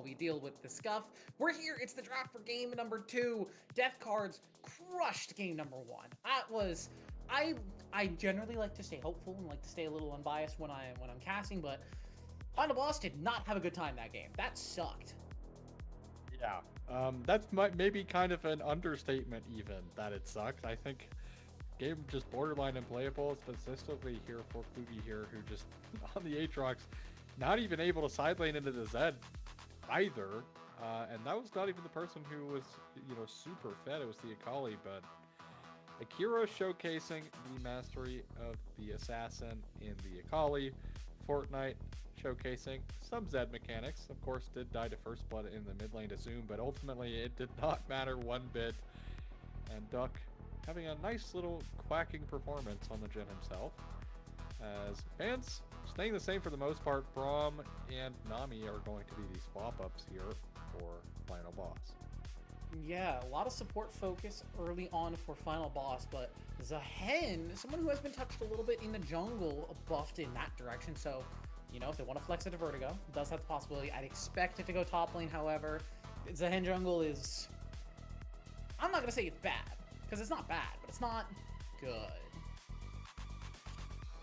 we deal with the scuff. We're here. It's the draft for game number 2. Death Cards crushed game number 1. That was... I generally like to stay hopeful and like to stay a little unbiased when I'm casting, but Final Boss did not have a good time that game. That sucked. Yeah, that's maybe kind of an understatement even, that it sucked. I think game just borderline unplayable, specifically here for Kluge here, who just, on the Aatrox, not even able to side lane into the Zed either. And that was not even the person who was, super fed. It was the Akali, but Akira showcasing the mastery of the Assassin in the Akali. Fortnite showcasing some Zed mechanics. Of course, did die to first blood in the mid lane to Zoom, but ultimately it did not matter one bit. And Duck having a nice little quacking performance on the Jhin himself. As bans staying the same for the most part, Braum and Nami are going to be the swap-ups here for Final Boss. Yeah, a lot of support focus early on for Final Boss, but Zehen, someone who has been touched a little bit in the jungle, buffed in that direction, so, if they want to flex it to Vertigo, does have the possibility. I'd expect it to go top lane, however. Zehen jungle is... I'm not going to say it's bad, because it's not bad, but it's not good.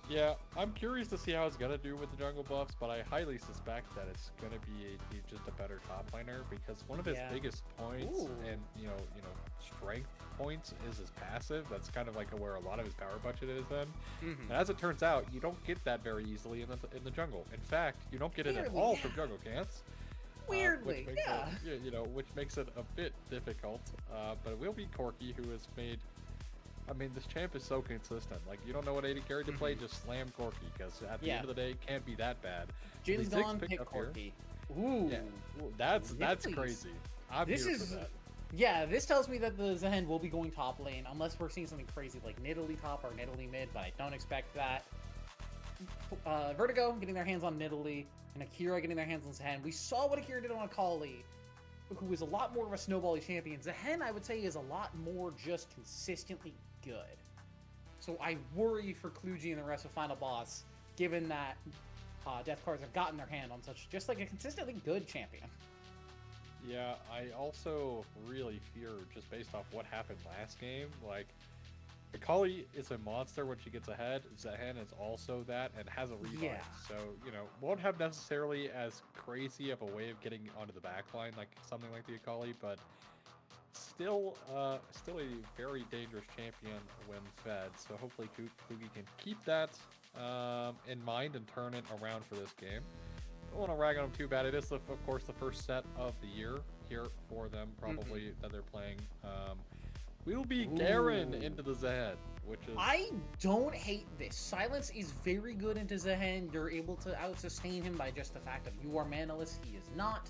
Yeah, I'm curious to see how it's going to do with the jungle buffs, but I highly suspect that it's going to be just a better top laner, because one of his biggest points and, strength points is his passive. That's kind of like where a lot of his power budget is then. And as it turns out, you don't get that very easily in the jungle. In fact, you don't get it at all from jungle camps. Weirdly, which makes it a bit difficult. But it will be Corki, who has made... I mean, this champ is so consistent. Like, you don't know what AD carry to play, just slam Corki, because at the end of the day, it can't be that bad. Jin's gone, pick Corki. Ooh. Yeah, that's crazy. I'm here for that. Yeah, this tells me that the Zehen will be going top lane, unless we're seeing something crazy like Nidalee top or Nidalee mid, but I don't expect that. Vertigo getting their hands on Nidalee, and Akira getting their hands on Zehen. We saw what Akira did on Akali, who is a lot more of a snowbally champion. Zehen, I would say, is a lot more just consistently good. So I worry for Kluge and the rest of Final Boss, given that Death Cards have gotten their hand on such just like a consistently good champion. Yeah, I also really fear, just based off what happened last game, like, Akali is a monster when she gets ahead. Zehen is also that and has a revive. Yeah. So, won't have necessarily as crazy of a way of getting onto the backline like something like the Akali, but still a very dangerous champion when fed. So hopefully Kluge can keep that in mind and turn it around for this game. Don't want to rag on them too bad. It is, of course, the first set of the year here for them, probably, that they're playing. We'll be Garen into the Zehen, which is... I don't hate this. Silence is very good into Zehen. You're able to out-sustain him by just the fact that you are manaless. He is not.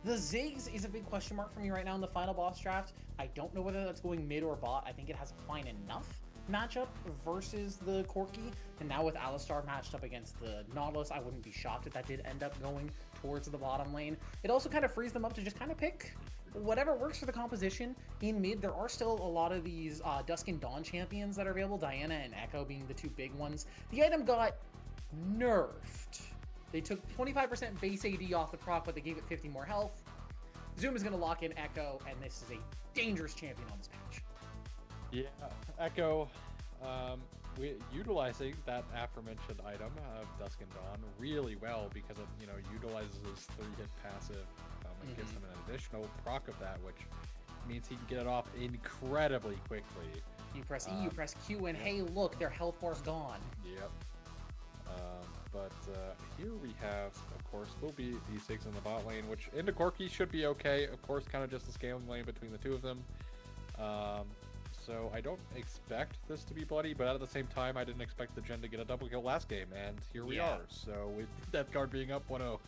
The Ziggs is a big question mark for me right now in the Final Boss draft. I don't know whether that's going mid or bot. I think it has a fine enough matchup versus the Corki. And now with Alistar matched up against the Nautilus, I wouldn't be shocked if that did end up going towards the bottom lane. It also kind of frees them up to just kind of pick whatever works for the composition. In mid, there are still a lot of these Dusk and Dawn champions that are available, Diana and Echo being the two big ones. The item got nerfed. They took 25% base AD off the proc, but they gave it 50 more health. Zoom is going to lock in Echo, and this is a dangerous champion on this patch. Yeah, Echo, utilizing that aforementioned item of Dusk and Dawn really well, because it, utilizes his 3-hit passive and gives him an additional proc of that, which means he can get it off incredibly quickly. You press E, you press Q, and hey, look, their health bar's gone. Yep. But here we have, of course, will be these 6 in the bot lane, which into Corki should be okay. Of course, kind of just a scaling lane between the two of them. So I don't expect this to be bloody, but at the same time, I didn't expect the Jhin to get a double kill last game, and here we are. So with Death Guard being up 1-0.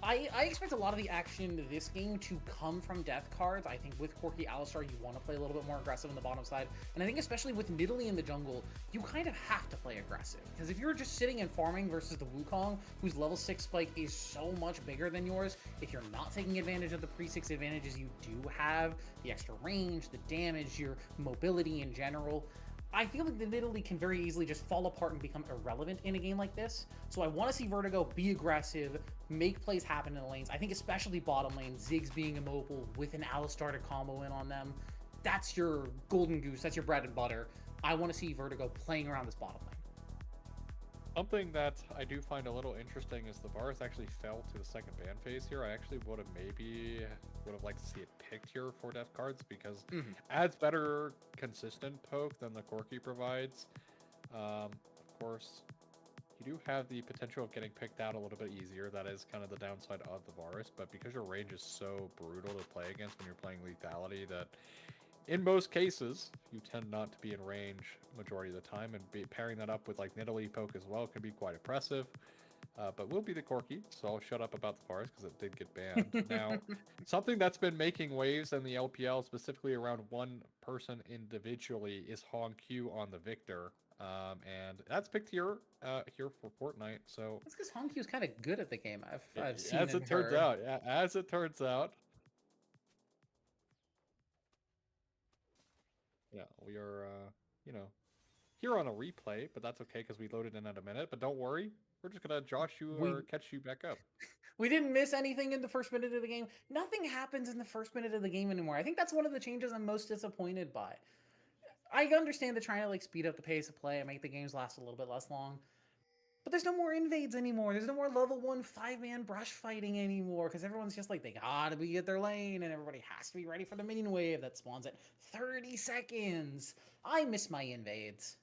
I expect a lot of the action this game to come from Death Cards. I think with Corki Alistar, you want to play a little bit more aggressive on the bottom side. And I think especially with Nidalee in the jungle, you kind of have to play aggressive. Because if you're just sitting and farming versus the Wukong, whose level 6 spike is so much bigger than yours, if you're not taking advantage of the pre-6 advantages you do have, the extra range, the damage, your mobility in general, I feel like the Nidalee can very easily just fall apart and become irrelevant in a game like this. So I want to see Vertigo be aggressive, make plays happen in the lanes. I think especially bottom lane, Ziggs being immobile with an Alistar to combo in on them. That's your golden goose. That's your bread and butter. I want to see Vertigo playing around this bottom lane. Something that I do find a little interesting is the Varus actually fell to the second ban phase here. I actually would have liked to see it picked here for death cards because adds better consistent poke than the Corki provides. Of course, you do have the potential of getting picked out a little bit easier. That is kind of the downside of the Varus, but because your range is so brutal to play against when you're playing lethality that in most cases, you tend not to be in range majority of the time, and pairing that up with like Nidalee poke as well can be quite impressive. But will be the Corki, so I'll shut up about the Forest because it did get banned. Now, something that's been making waves in the LPL, specifically around one person individually, is Hong Q on the Victor, and that's picked here for Fortnite. So That's because Honkyu's kind of good at the game. I've seen as and it turns heard. out, as it turns out. Yeah, we are, here on a replay, but that's okay because we loaded in at a minute. But don't worry, we're just gonna josh you or catch you back up. We didn't miss anything in the first minute of the game. Nothing happens in the first minute of the game anymore. I think that's one of the changes I'm most disappointed by. I understand they're trying to like speed up the pace of play and make the games last a little bit less long. But there's no more invades anymore. There's no more level 1 5-man brush fighting anymore because everyone's just like, they gotta be at their lane and everybody has to be ready for the minion wave that spawns at 30 seconds. I miss my invades.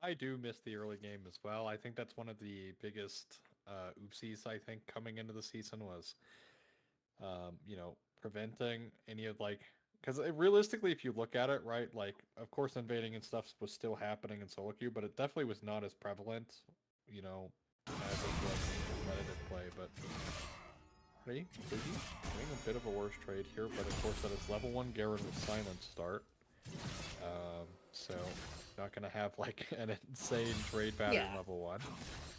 I do miss the early game as well. I think that's one of the biggest oopsies, I think, coming into the season was, preventing any of like, because realistically, if you look at it, right, like, of course, invading and stuff was still happening in solo queue, but it definitely was not as prevalent, as it was in competitive play. But Busy doing a bit of a worse trade here, but of course that is level 1 Garen with silent start. So not gonna have like an insane trade pattern level 1.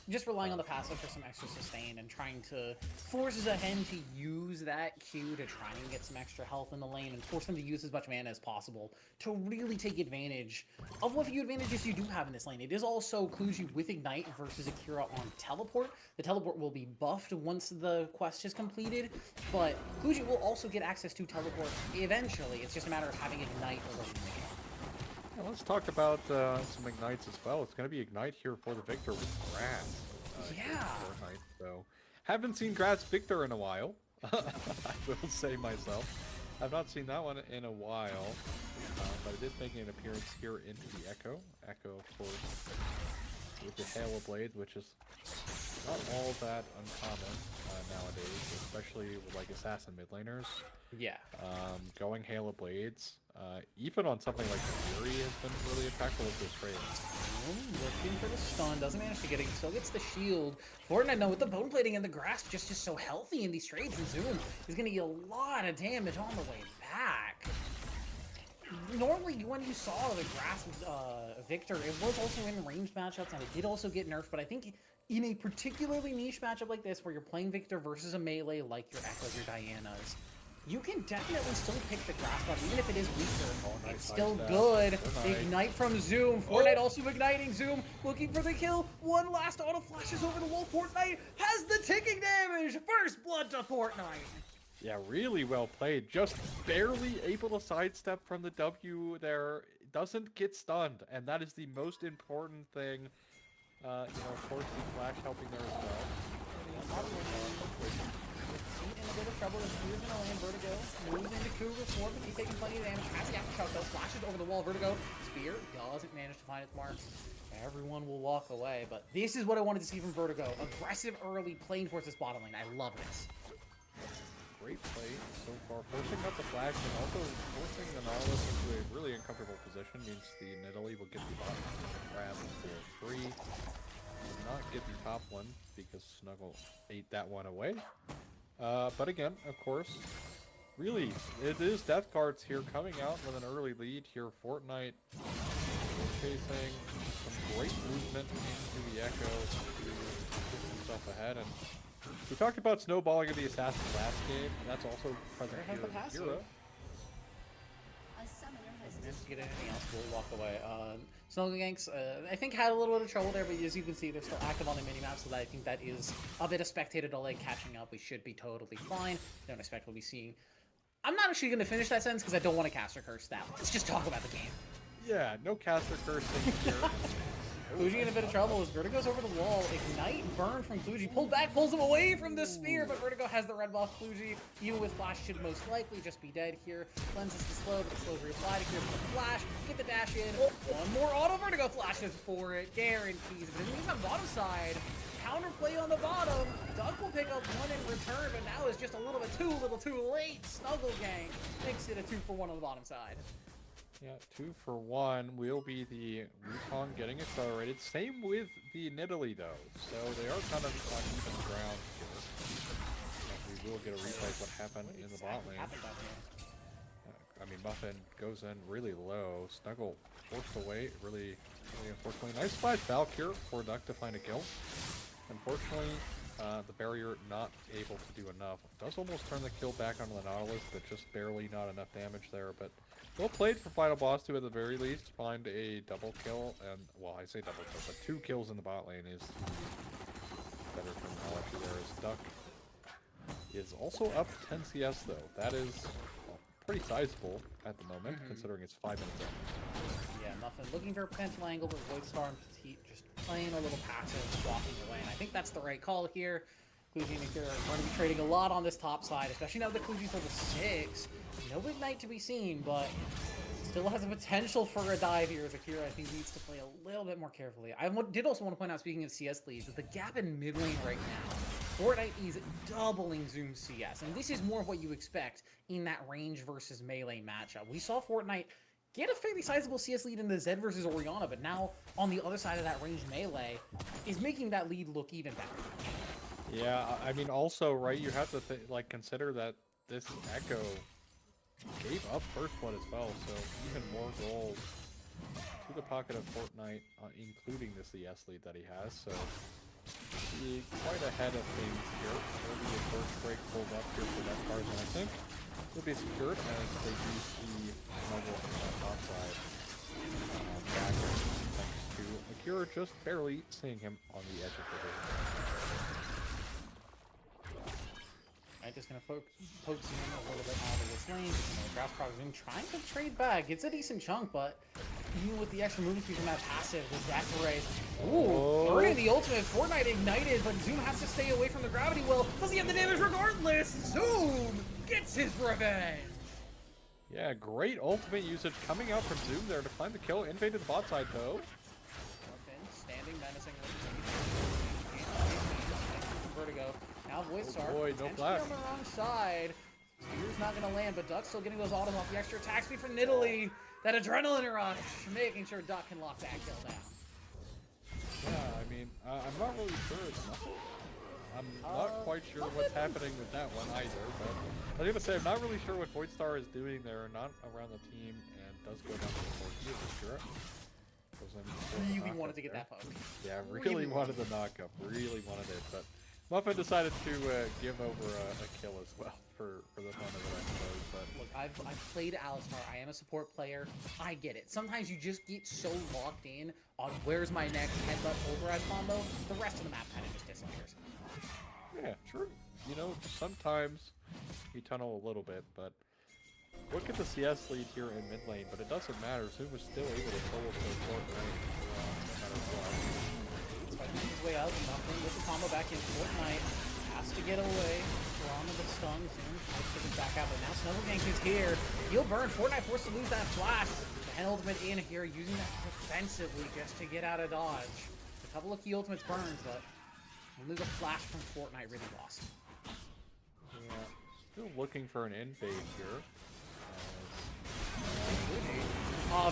Just relying on the passive for some extra sustain and trying to force Zahen to use that Q to try and get some extra health in the lane and force them to use as much mana as possible to really take advantage of what few advantages you do have in this lane. It is also Kluji with Ignite versus Akira on Teleport. The Teleport will be buffed once the quest is completed, but Kluji will also get access to Teleport eventually. It's just a matter of having Ignite early in the game. Let's talk about some Ignites as well. It's going to be Ignite here for the Victor with Grass. Fortnite, so haven't seen Grass Victor in a while. I will say myself. I've not seen that one in a while. But it is making an appearance here into the Echo. Echo, of course, with the Hail of Blades, which is not all that uncommon nowadays, especially with like assassin mid laners. Yeah. Going Hail of Blades, even on something like Fury, has been really impactful with this trade. Looking for the stun, doesn't manage to get it, still gets the shield. Fortnite, now with the bone plating and the grasp just so healthy in these trades, and Zoom is going to get a lot of damage on the way back. Normally, when you saw the grasp Victor, it was also in ranged matchups, and it did also get nerfed, but I think in a particularly niche matchup like this, where you're playing Victor versus a melee like your Echoes, your Dianas, you can definitely still pick the grasp up, even if it is weaker. It's still good. Ignite from Zoom. Fortnite also igniting Zoom, looking for the kill. One last auto flashes over the wall. Fortnite has the ticking damage. First blood to Fortnite. Yeah, really well played. Just barely able to sidestep from the W there. Doesn't get stunned, and that is the most important thing. Of course, the flash helping there as well. In a bit of trouble, as Spears in the lane, Vertigo moves into Cougar Swarm, but he's taking plenty of damage. Has the aftershock though, flashes over the wall. Vertigo, Spear doesn't manage to find its mark. Everyone will walk away, but this is what I wanted to see from Vertigo. Aggressive early, playing towards this bottom lane. I love this. Great play so far, forcing out the flash and also forcing the Nautilus into a really uncomfortable position. Means the Nidalee will get the bottom grab for free. Will not get the top one because Snuggle ate that one away. But again, of course, really, it is Death Cards here coming out with an early lead here. Fortnite chasing some great movement into the Echo to push himself ahead. And we talked about snowballing of the Assassin last game. That's also present here in Hero. And to get anything else, we'll walk away. Snuggle Ganks, I think, had a little bit of trouble there, but as you can see, they're still active on the minimap, so that I think that is a bit of spectator delay catching up. We should be totally fine. Don't expect we'll be seeing... I'm not actually going to finish that sentence because I don't want to caster curse that. Let's just talk about the game. Yeah, no caster cursing here. Kluji in a bit of trouble as Vertigo's over the wall. Ignite burn from Kluji. Pulled back, pulls him away from the spear, but Vertigo has the red buff. Kluji, even with flash, should most likely just be dead here. Cleanses the slow, but the slow's reapplied. Here's the flash. Get the dash in. One more auto Vertigo flashes for it. Guarantees. But in the meantime, bottom side, counterplay on the bottom. Duck will pick up one in return, but now is just a little bit too late. Snuggle Gang makes it a 2-for-1 on the bottom side. Yeah, 2 for 1 will be the Wukong getting accelerated. Same with the Nidalee, though. So they are kind of on even ground here. And we will get a replay of what happened in the bot lane. I mean, Muffin goes in really low. Snuggle forced away, really unfortunately. Nice flash Valk here for Duck to find a kill. Unfortunately, the barrier not able to do enough. Does almost turn the kill back onto the Nautilus, but just barely not enough damage there. But well played for Final Boss to, at the very least, find a double kill. And, well, I say double kill, but 2 kills in the bot lane is better terminology there. As Duck is also up 10 CS, though. That is pretty sizable at the moment, considering it's 5 minutes in. Yeah, Muffin looking for a potential angle, but Void Star and Petite just playing a little passive, walking away. And I think that's the right call here. Kluji and Akira are going to be trading a lot on this top side, especially now that Kluji's level 6. No Ignite to be seen, but still has a potential for a dive here as Akira, I think, needs to play a little bit more carefully. I did also want to point out, speaking of CS leads, that the gap in mid lane right now, Fortnite is doubling Zoom CS, and this is more of what you expect in that range versus melee matchup. We saw Fortnite get a fairly sizable CS lead in the Zed versus Orianna, but now on the other side of that range melee is making that lead look even better. Yeah, I mean, also, right, you have to consider that this Echo gave up first blood as well, so even more gold to the pocket of Fortnite, including the CS lead that he has, so he's quite ahead of things here. There'll be a first break pulled up here for that card, and I think will be secured as they do see Snuggle on the top side. Back thanks to Akira just barely seeing him on the edge of the vision. Right, just gonna poke Zoom a little bit out of this lane. Grass Prog Zoom trying to trade back. It's a decent chunk, but even with the extra movement speed from that passive, with Death Rays. Ooh, earning the ultimate. Fortnite ignited, but Zoom has to stay away from the gravity well. Does he have the damage regardless? Zoom gets his revenge. Yeah, great ultimate usage coming out from Zoom there to find the kill. Invaded the bot side though. Standing menacingly. Vertigo. Now Void Star. Boy, no flash. On the wrong side. Spear's not going to land, but Duck's still getting those autos off. The extra attack speed from Nidalee. That adrenaline rush, making sure Duck can lock that kill down. Yeah, I mean, I'm not really sure it's nothing. I'm not quite sure what's happening with that one either, but I was gonna say I'm not really sure what Void Star is doing there, not around the team, and does go down to the 4 here for sure. Really wanted to get that poke. Yeah, really wanted the knockup, really wanted it, but Muffin decided to give over a kill as well for the fun of it, I suppose. But look, I've played Alistar. I am a support player. I get it. Sometimes you just get so locked in on where's my next headbutt override combo, the rest of the map kind of just disappears. Yeah, true. You know, sometimes you tunnel a little bit, but look at the CS lead here in mid lane, but it doesn't matter. Zoom is still able to solo play short range no matter what. Fighting his way out, Muffin with the combo back in. Fortnite has to get away. We're on to the stun. Zoom tries to get back out, but now Snuggle Gank is here. He'll burn. Fortnite forced to lose that flash. The ultimate in here, using that defensively just to get out of dodge. A couple of key ultimates burned, but only the flash from Fortnite really lost. Yeah, still looking for an invade here.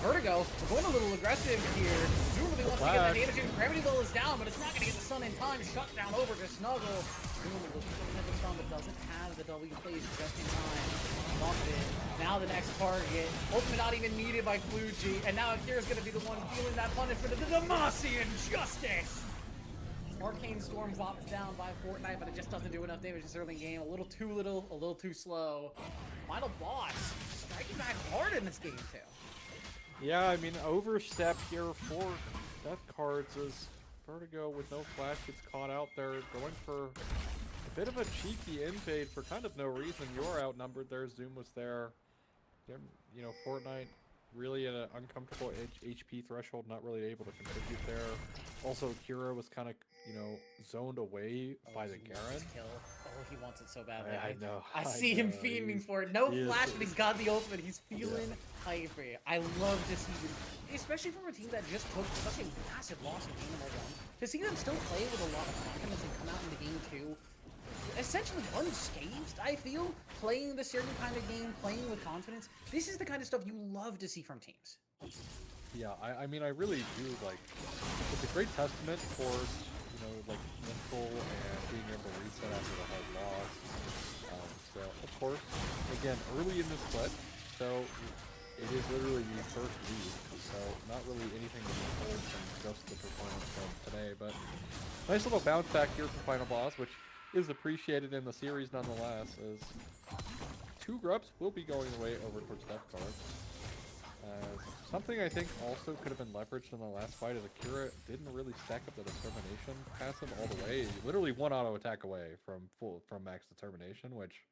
Vertigo, we're going a little aggressive here. Zoom really wants to get that damage in. Gravity Well is down, but it's not going to get the stun in time. Shut down over to Snuggle. Zoom looking for the stun, but doesn't have the W plays just in time. Muffin, now the next target. Ultimate not even needed by Kluji, and now Akira's going to be the one feeling that punishment of the Demacian Justice. Arcane Storm bops down by Fortnite, but it just doesn't do enough damage this early game. A little too little, a little too slow. Final boss striking back hard in this game too. Yeah, I mean, overstep here for death cards is Vertigo with no flash gets caught out there, going for a bit of a cheeky invade for kind of no reason. You're outnumbered there. Zoom was there. You know, Fortnite really at an uncomfortable HP threshold, not really able to contribute there. Also, Kira was kind of, you know, zoned away by the He wants Garen. his kill. Oh, he wants it so badly. I know. I I see him know. fiending for it. No he is- flash, but he's got the ultimate. He's feeling Yeah. hyper. I love to see him, especially from a team that just took such a massive loss in Game Over 1. To see them still play with a lot of confidence and come out into Game 2 essentially unscathed, I feel, playing the certain kind of game, playing with confidence. This is the kind of stuff you love to see from teams. Yeah, I mean, I really do, like, it's a great testament towards, you know, like, mental and being able to reset after the hard loss. So, of course, again, early in the split, so it is literally the first week, so not really anything to be told from just the performance from today, but nice little bounce back here from Final Boss, which is appreciated in the series nonetheless, as 2 grubs will be going away over towards Death Guard. Something I think also could have been leveraged in the last fight is Akira didn't really stack up the determination passive all the way. Literally 1 auto attack away from max determination, which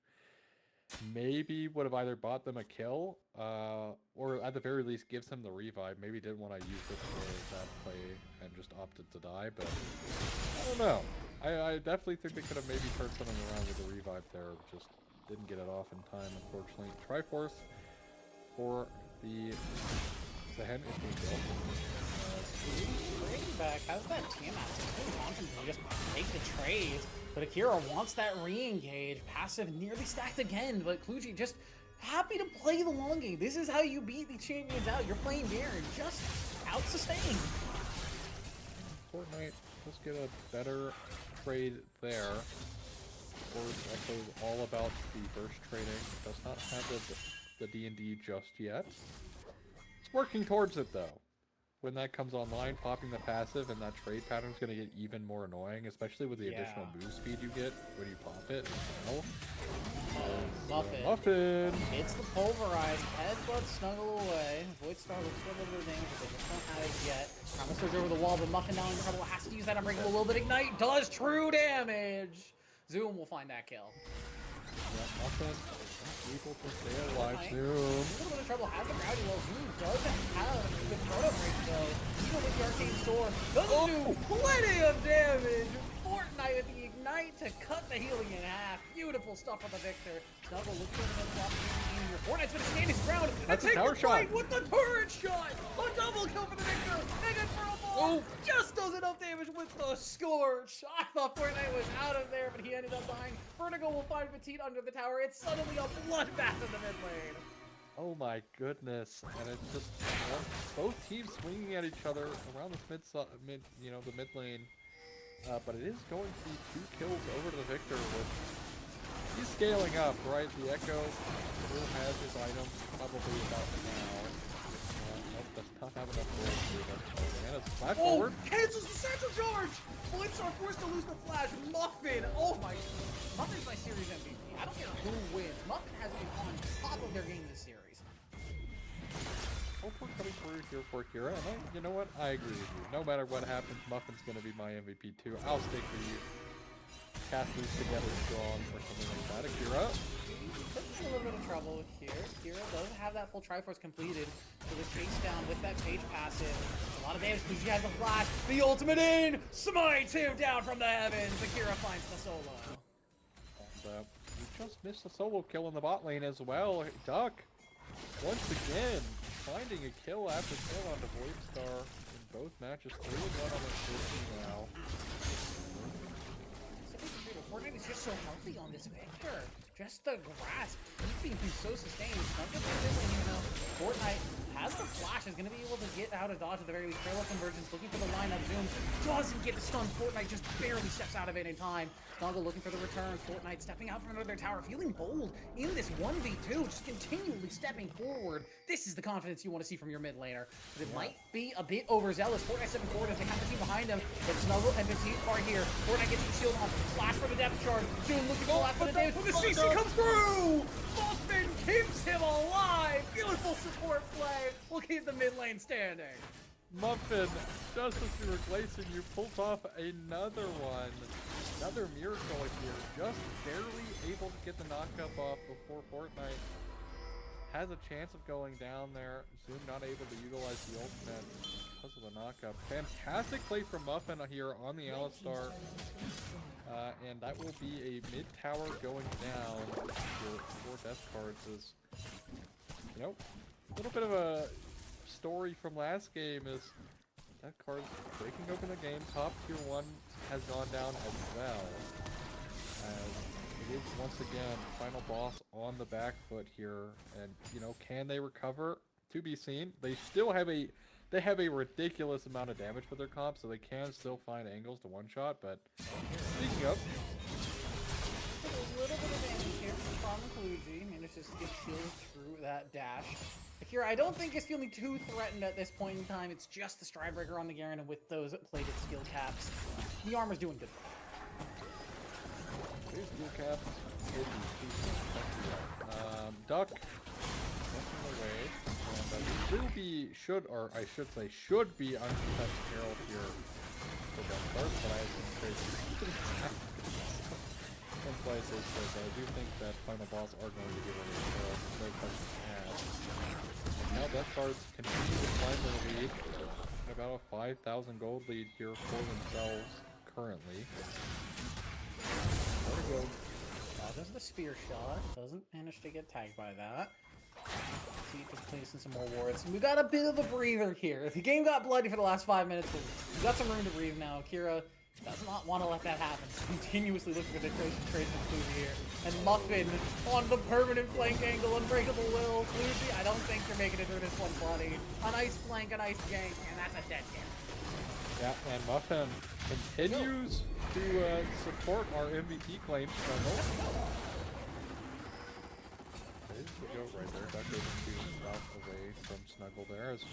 maybe would have either bought them a kill, or at the very least gives him the revive. Maybe didn't want to use it for that play and just opted to die, but I don't know. I definitely think they could have maybe turned something around with the revive there, just didn't get it off in time, unfortunately. Triforce for the Zehen is being built. Bring back, how's that Tiamat? It's really confident to just take the trades, but Akira wants that re-engage. Passive nearly stacked again, but Kluji just happy to play the long game. This is how you beat the champions out. You're playing Garen, just out-sustained. Fortnite, let's get a better trade there. Of course, also all about the burst trading. Does not have the D&D just yet. It's working towards it though. When that comes online, popping the passive and that trade pattern is going to get even more annoying, especially with the additional move speed you get when you pop it. Muffin! It's the pulverize. Headbutt snuggle away. Void Star looks for a little bit of damage, but they just don't have it yet. Trauma Surge over the wall, but Muffin down in trouble. Has to use that Unbreakable. A little bit Ignite. Does true damage. Zoom will find that kill. Yeah, Muffin able to stay alive. Zoom. A little bit of trouble. Has the gravity well. Zoom does have the chrono break though. Even with the arcane sword, doesn't do plenty of damage. Fortnite with the ignite to cut the healing in half. Beautiful stuff for the victor. Snuggle looks for another opportunity here. Fortnite's gonna stand his ground and take the fight with the turret shot. A double kill for the victor. And then for a ball. Just does enough damage with the scorch. I thought Fortnite was out of there, but he ended up dying. Vertigo will find Petite under the tower. It's suddenly a bloodbath in the mid lane. Oh my goodness! And it's just both teams swinging at each other around the the mid lane. But it is going to be 2 kills over to the victor. He's scaling up, right? The Echo will have his item probably about now. Nope, does not have enough gold to do that. And it's flash forward. Cancels the central charge! Blips are forced to lose the flash. Muffin! Oh my... Muffin's my series MVP. I don't care who wins. Muffin has been on top of their game this series. Hope we're coming through here for Kira, and you know what? I agree with you. No matter what happens, Muffin's going to be my MVP too. I'll stick with you. Cast these together strong or something like that. Akira. A little bit of trouble with Kira. Kira doesn't have that full Triforce completed, so the chase down with that page passive. A lot of damage because she has the flash. The ultimate in! Smites him down from the heavens. Akira finds the solo. And we just missed a solo kill in the bot lane as well. Duck, once again, finding a kill after kill on the Void Star in both matches. 3-1 on the 50 now. Fortnite is just so healthy on this victor. Just the grasp, keeping him so sustained. Fortnite has the flash, is going to be able to get out of dodge at the very least. Parallel convergence, looking for the lineup. Zoom doesn't get the stun. Fortnite just barely steps out of it in time. Snuggle looking for the return. Fortnite stepping out from under their tower, feeling bold in this 1v2, just continually stepping forward. This is the confidence you want to see from your mid laner. But it might be a bit overzealous. Fortnite stepping forward as they have the team behind him. But Snuggle and Petite are here. Fortnite gets the shield on. Flash for the depth charge. Zoom looking for the last bit of damage. But the CC comes through! Muffin keeps him alive! Beautiful beautiful support play will keep the mid lane standing. Muffin, just as you were glazing, you pulled off another one. Another miracle here. Just barely able to get the knockup off before Fortnite has a chance of going down there. Zoom not able to utilize the ultimate because of the knockup. Fantastic play from Muffin here on the Alistar. And that will be a mid-tower going down for Death Cards. Is, you know, a little bit of a story from last game is Death Cards breaking open the game. Top tier 1 has gone down as well. As it is once again final boss on the back foot here, and you know, can they recover? To be seen. They still have a ridiculous amount of damage for their comp, so they can still find angles to one shot. But speaking of, a little bit of damage here from Kluji. Manages to get shielded through that dash. Akira, I don't think is feeling too threatened at this point in time. It's just the Stride Breaker on the Garen, and with those plated skill caps, the armor's doing good. These skill caps, Duck walking away, and will be, should be untouched Herald here for Duck Cards, but I have some crazy in places, because I do think that final boss are going to give away Herald, no questions asked. And now Death Cards continue to climb their lead, about a 5,000 gold lead here for themselves currently. Vertigo dodges the spear shot, doesn't manage to get tagged by that. Keep just placing some more wards. We got a bit of a breather here. The game got bloody for the last 5 minutes, but we got some room to breathe now. Akira does not want to let that happen. He's continuously looking for the trade Kluji here. And Muffin on the permanent flank angle, Unbreakable Will. Kluji, I don't think they're making it through this one bloody. A nice flank, a nice gank, and that's a dead game. Yeah, and Muffin continues to support our MVP claim. There's the go right there. That goes to south away from Snuggle there. As we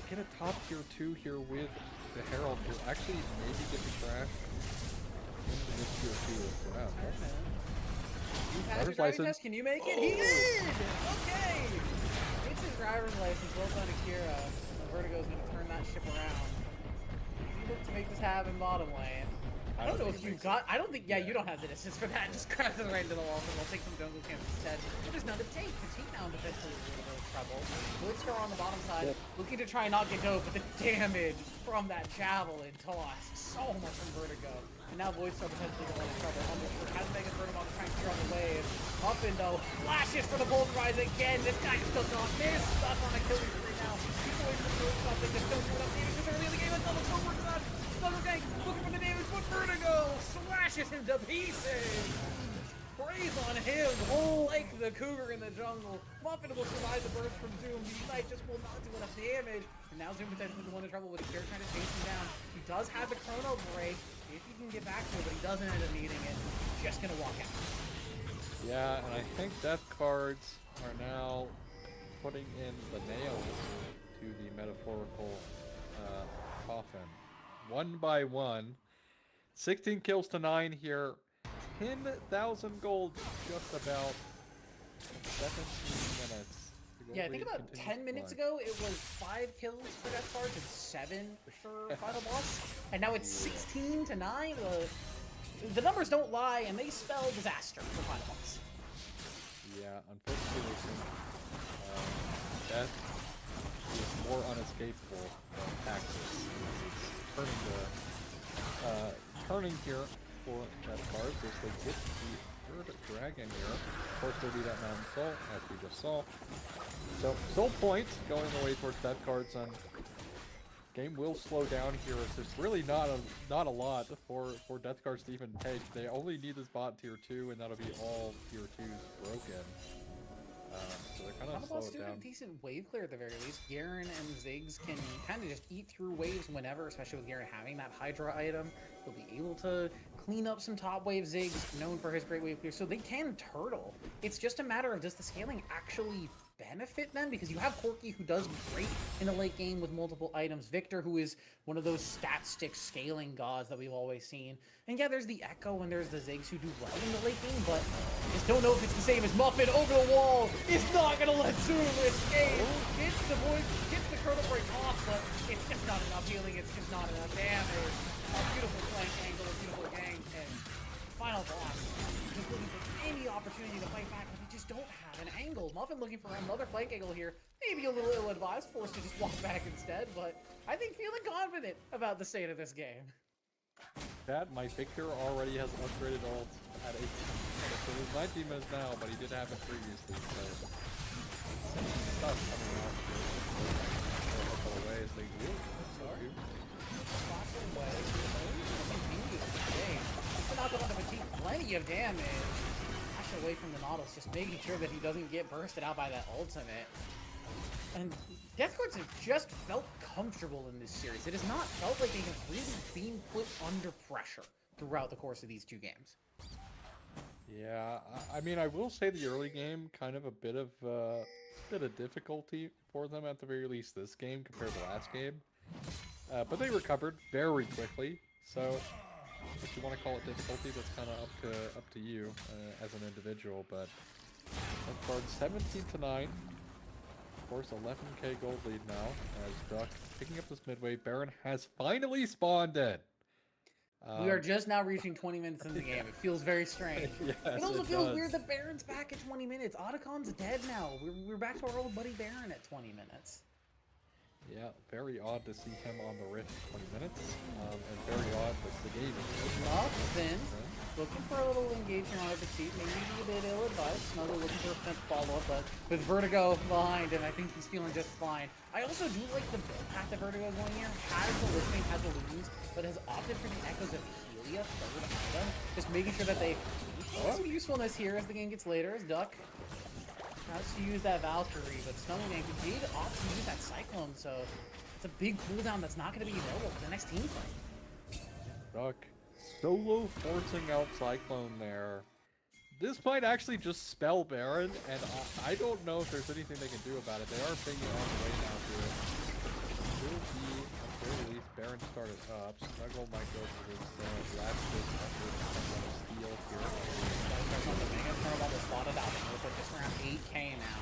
get a top tier 2 here with the Herald, who actually maybe get the crash into this tier 2 as well. You passed your driving test? Can you make it? He did! Okay! It's his driver's license. Well done, Akira. Vertigo's going to turn that ship around. Look to make this happen bottom lane. I don't know if you got. I don't think. Yeah, you don't have the distance for that. Just crashes right into the wall. So we'll take some jungle camps instead. But there's none to take. The team now potentially is in a little trouble. Blitzer on the bottom side, looking to try and not get dope, but the damage from that javelin toss, so much from Vertigo. And now Voidstar potentially going into trouble. Undershirt has Megan Vertigo to try and clear on the wave. Muffin though flashes for the Bolt Rise again. This guy just does not miss. Stuck on a killing spree now. He's going for the something. Just don't do enough damage this early in the game. Until the Cobra Gun. Snuggle Gang looking for the damage, but Vertigo slashes him to pieces. Praise on him, like the Cougar in the jungle. Muffin will survive the burst from Zoom. The Ignite just will not do enough damage. And now Zoom potentially the one in trouble with Akira trying to chase him down. He does have the chrono break if he can get back to it, but he doesn't end up needing it. He's just gonna walk out. Yeah, and I think Death Cards are now putting in the nails to the metaphorical coffin. 1 by 1. 16 kills to 9 here. 10,000 gold just about 17 minutes. Yeah, I think about 10 minutes ago it was 5 kills for Death Cards and 7 for Final Boss. And now it's 16 to 9. The numbers don't lie, and they spell disaster for Final Boss. Yeah, unfortunately, death is more unescapable than taxes. It's turning here for Death Cards as they get the third dragon here. Of course, there'll be that Mountain Soul, as we just saw. So, Soul Point going away towards Death Cards, and game will slow down here. As there's really not a lot for Death Cards to even take. They only need this bot tier 2, and that'll be all tier 2s broken. So they're kind of slow down. A decent wave clear at the very least. Garen and Ziggs can kind of just eat through waves whenever, especially with Garen having that Hydra item. He'll be able to clean up some top wave. Ziggs known for his great wave clear, so they can turtle. It's just a matter of, does the scaling actually benefit them because you have Corki who does great in the late game with multiple items. Victor, who is one of those stat stick scaling gods that we've always seen. And yeah, there's the Echo and there's the Ziggs who do well in the late game, but I just don't know if it's the same as Muffin over the wall. It's not gonna let Zoom escape. Hits the voice, hits the chrono break off, but it's just not enough healing. It's just not enough damage. A beautiful flank angle, a beautiful gang, and final boss. Just looking for any opportunity to fight back, but they just don't have an angle. Muffin looking for another flank angle here. Maybe a little ill-advised, forced to just walk back instead, but I think feeling confident about the state of this game. That, my Victor already has upgraded ult at 18. So he's 19 minutes now, but he did have it previously, so... Stuff coming out here. Away as they do. Sorry. Knock him on the fatigue, plenty of damage. Dash away from the Nautilus, just making sure that he doesn't get bursted out by that ultimate. And Death Guards have just felt comfortable in this series. It has not felt like they have really been put under pressure throughout the course of these two games. Yeah, I mean, I will say the early game kind of a bit of difficulty for them at the very least this game compared to last game, but they recovered very quickly. So, if you want to call it difficulty, that's kind of up to you as an individual. But Death Guard 17-9. Of course, 11k gold lead now as Duck picking up this midway. Baron has finally spawned in. We are just now reaching 20 minutes in the game. It feels very strange. Yes, it also it feels does. weird that Baron's back at 20 minutes. Otacon's dead now. We're back to our old buddy Baron at 20 minutes. Yeah, very odd to see him on the Rift 20 minutes, and very odd that the game is Muffin looking for a little engagement on her seat, maybe a bit ill-advised. Snuggle looking for a potential follow-up, but with Vertigo behind him, I think he's feeling just fine. I also do like the build path that Vertigo is going here. Has the listening, has the Loons, but has opted for the Echoes of Helia, third item. Just making sure that they get some usefulness here as the game gets later, as Duck has to use that Valkyrie, but Snowman did opt to use that Cyclone, so it's a big cooldown that's not going to be available for the next team fight. Duck solo forcing out Cyclone there. This might actually just spell Baron, and I don't know if there's anything they can do about it. They are pinging on the way now to it. Will be, at the very least, Baron started up. Snuggle might go for his last bit of steal here. Turnabout was spotted out. We're just around 8k now.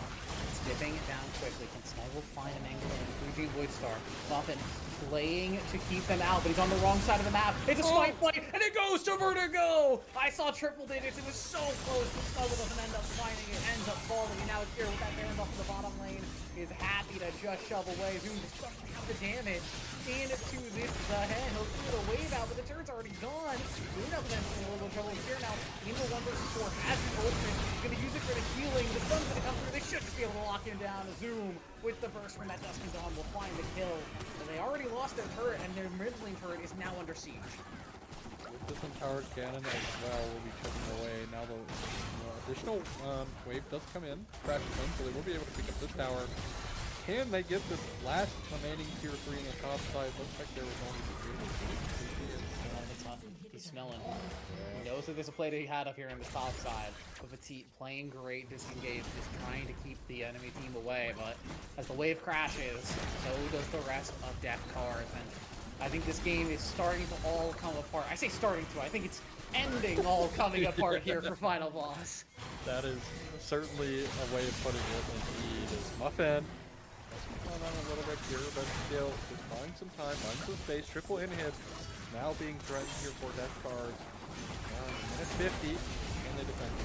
Dipping it down quickly. Can Snuggle find an angle in 3G Woodstar? Muffin playing to keep them out, but he's on the wrong side of the map. It's a swipe play, and it goes to Vertigo! I saw triple digits. It was so close, but Snuggle doesn't end up finding it. Ends up falling, and now it's here with that Baron off the bottom lane. Is happy to just shove away. Zoom just doesn't have the damage into this head. He'll do the wave out, but the turn's already gone. Zoom up in a little trouble here now. Team 1 versus 4 has the ultimate. He's gonna use it for the healing. The sun's gonna come through. They should just be able to lock him down. Zoom with the burst from that Dustin Dawn will find the kill. But they already lost their turret, and their mid-lane turret is now under siege. With this empowered cannon as well will be chipping away. Now the additional wave does come in, crashes in, so they will be able to pick up this tower. Can they get this last remaining tier 3 in the top side? Looks like there was only He's smelling. He knows that there's a play to be had up here on the top side. But Petit playing great, disengaged, just trying to keep the enemy team away. But as the wave crashes, so does the rest of Death Cards. And I think this game is starting to all come apart. I say starting to, I think it's ending all coming apart here for Final Boss. That is certainly a way of putting it indeed. Is Muffin on a little bit here, but still just buying some time, buying some space. Triple inhib now being threatened here for Death Cards. Now in minute 50, and they defend.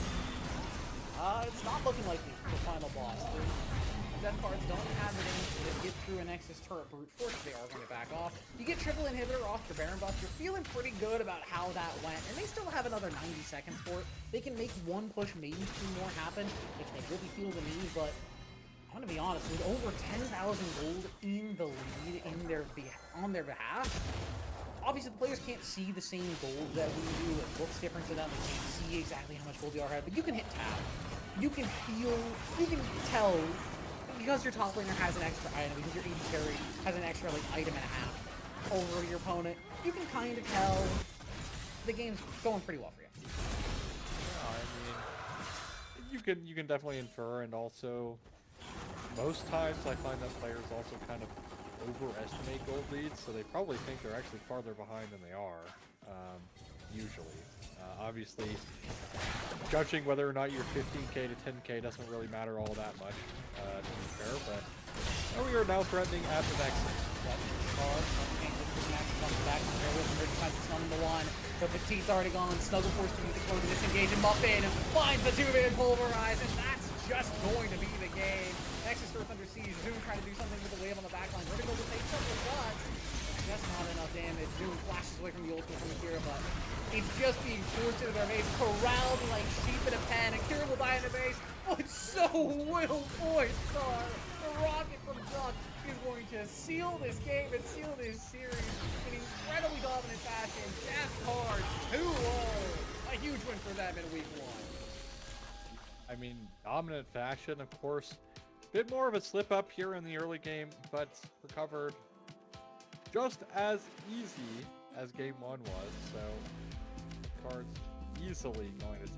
It's not looking like the final boss. The Death Cards don't have it in to get through a Nexus turret brute force. They are going to back off. You get triple inhibitor off your Baron buff. You're feeling pretty good about how that went, and they still have another 90 seconds for it. They can make one push, maybe two more happen, if they really feel the need, but I'm gonna be honest, with over 10,000 gold in the lead on their behalf, obviously the players can't see the same gold that we do. It looks different to them. They can't see exactly how much gold they are had, but you can hit tab. You can feel, you can tell, because your top laner has an extra item, because your AD carry has an extra like item and a half over your opponent, you can kind of tell the game's going pretty well for you. Yeah, I mean, you can definitely infer, and also most times I find that players also kind of overestimate gold leads, so they probably think they're actually farther behind than they are, usually. Obviously, judging whether or not you're 15k to 10k doesn't really matter all that much, to be fair, but we are now threatening at the Nexus. Back there with him, tries to stun the one, but Petite's already gone. Snuggle forced to use the clone to disengage, and Muffin finds the two-man pulverize, and that's just going to be the game. Nexus starts under siege. Zoom trying to do something with the wave on the backline. Vertical will take several shots. Just not enough damage. Zoom flashes away from the ultimate from Akira, but it's just being forced into their base, corralled like sheep in a pen. Akira will die in the base, but so will Void Star. The rocket from Duck is going to seal this game and seal this series in incredibly dominant fashion. Death card 2-0. A huge win for them in week 1. I mean, dominant fashion, of course. Bit more of a slip up here in the early game, but recovered just as easy as game 1 was. So, cards easily going to